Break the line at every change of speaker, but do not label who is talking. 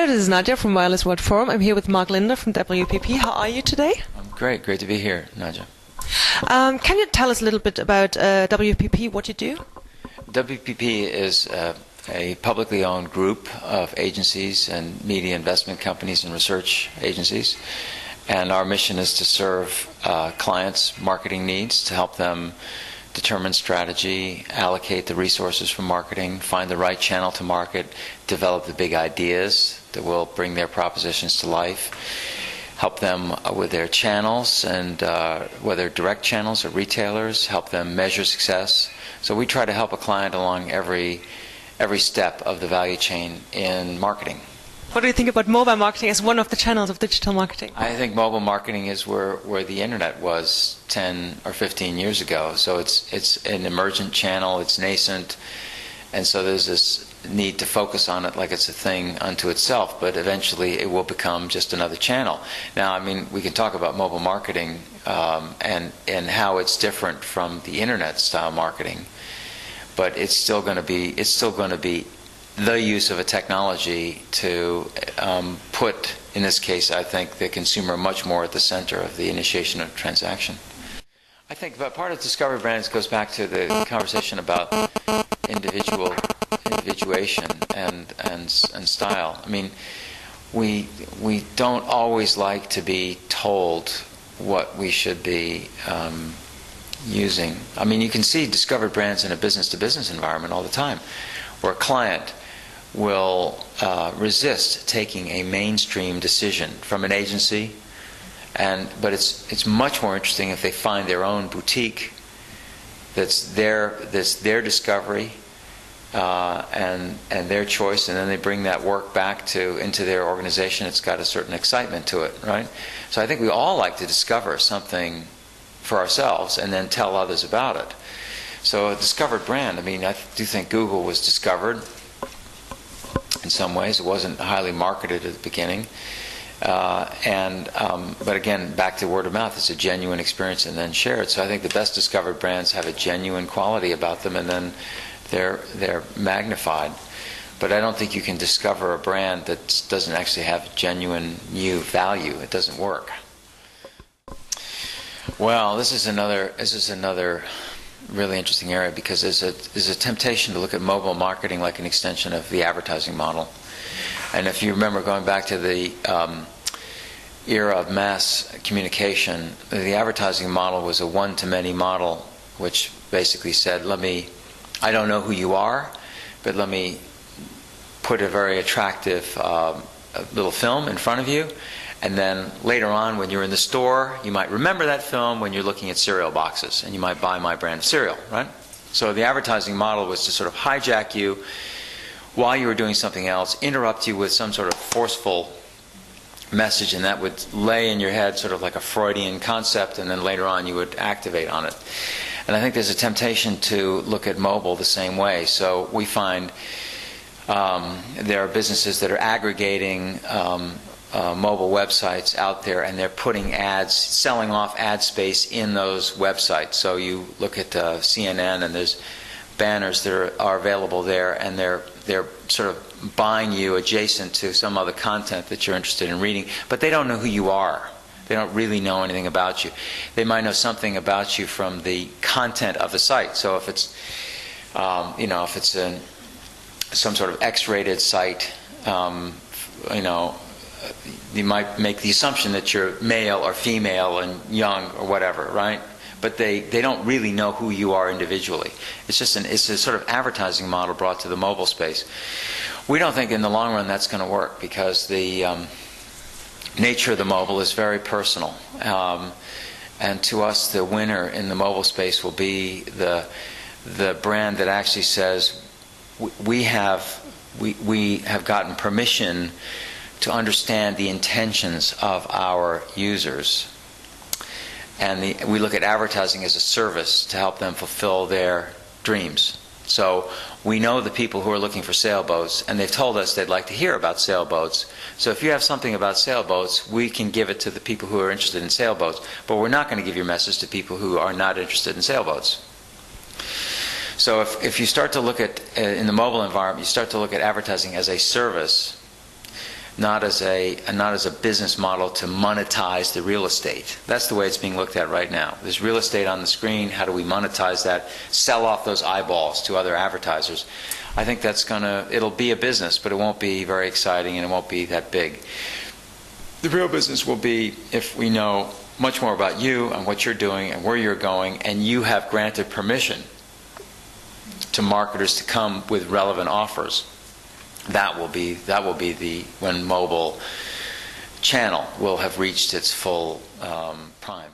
Hello, this is Nadia from Wireless World Forum. I'm here with Mark Linder from WPP. How are you today?
I'm great. Great to be here, Nadia.
Can you tell us a little bit about WPP, what you do?
WPP is a publicly owned group of agencies and media investment companies and research agencies. And our mission is to serve clients' marketing needs, to help them determine strategy, allocate the resources for marketing, find the right channel to market, develop the big ideas that will bring their propositions to life, help them with their channels, and whether direct channels or retailers, help them measure success. So we try to help a client along every step of the value chain in marketing.
What do you think about mobile marketing as one of the channels of digital marketing?
I think mobile marketing is where the internet was 10 or 15 years ago. So it's an emergent channel, it's nascent, and so there's this need to focus on it like it's a thing unto itself, but eventually it will become just another channel. Now, I mean, we can talk about mobile marketing and how it's different from the internet style marketing, but it's still going to be the use of a technology to put, in this case, I think, the consumer much more at the center of the initiation of a transaction. I think that part of Discovery Brands goes back to the conversation about individuation and style. I mean, we don't always like to be told what we should be using. I mean, you can see Discovery Brands in a business-to-business environment all the time, where a client will resist taking a mainstream decision from an agency, but it's much more interesting if they find their own boutique that's their discovery and their choice, and then they bring that work back into their organization. It's got a certain excitement to it, right? So I think we all like to discover something for ourselves and then tell others about it. So a discovered brand, I mean, I do think Google was discovered in some ways. It wasn't highly marketed at the beginning. But again, back to word of mouth, it's a genuine experience and then shared. So I think the best discovered brands have a genuine quality about them, and then they're magnified. But I don't think you can discover a brand that doesn't actually have genuine new value. It doesn't work. Well, this is another really interesting area, because there's a temptation to look at mobile marketing like an extension of the advertising model. And if you remember, going back to the era of mass communication, the advertising model was a one-to-many model, which basically said, I don't know who you are, but let me put a very attractive little film in front of you. And then later on, when you're in the store, you might remember that film when you're looking at cereal boxes, and you might buy my brand of cereal, right? So the advertising model was to sort of hijack you while you were doing something else, interrupt you with some sort of forceful message, and that would lay in your head sort of like a Freudian concept, and then later on you would activate on it. And I think there's a temptation to look at mobile the same way. So we find there are businesses that are aggregating mobile websites out there, and they're putting ads, selling off ad space in those websites. So you look at CNN, and there's banners that are available there, and they're sort of buying you adjacent to some other content that you're interested in reading, but they don't know who you are. They don't really know anything about you. They might know something about you from the content of the site. So if it's if it's some sort of X-rated site, you might make the assumption that you're male or female and young or whatever, right? But they don't really know who you are individually. It's a sort of advertising model brought to the mobile space. We don't think in the long run that's going to work, because the nature of the mobile is very personal. And to us, the winner in the mobile space will be the brand that actually says, we have gotten permission to understand the intentions of our users. And we look at advertising as a service to help them fulfill their dreams. So we know the people who are looking for sailboats, and they've told us they'd like to hear about sailboats. So if you have something about sailboats, we can give it to the people who are interested in sailboats. But we're not going to give your message to people who are not interested in sailboats. So if you start to look at, in the mobile environment, you start to look at advertising as a service, not as a business model to monetize the real estate. That's the way it's being looked at right now. There's real estate on the screen. How do we monetize that? Sell off those eyeballs to other advertisers. I think it'll be a business, but it won't be very exciting and it won't be that big. The real business will be if we know much more about you and what you're doing and where you're going, and you have granted permission to marketers to come with relevant offers. That will be when mobile channel will have reached its full prime.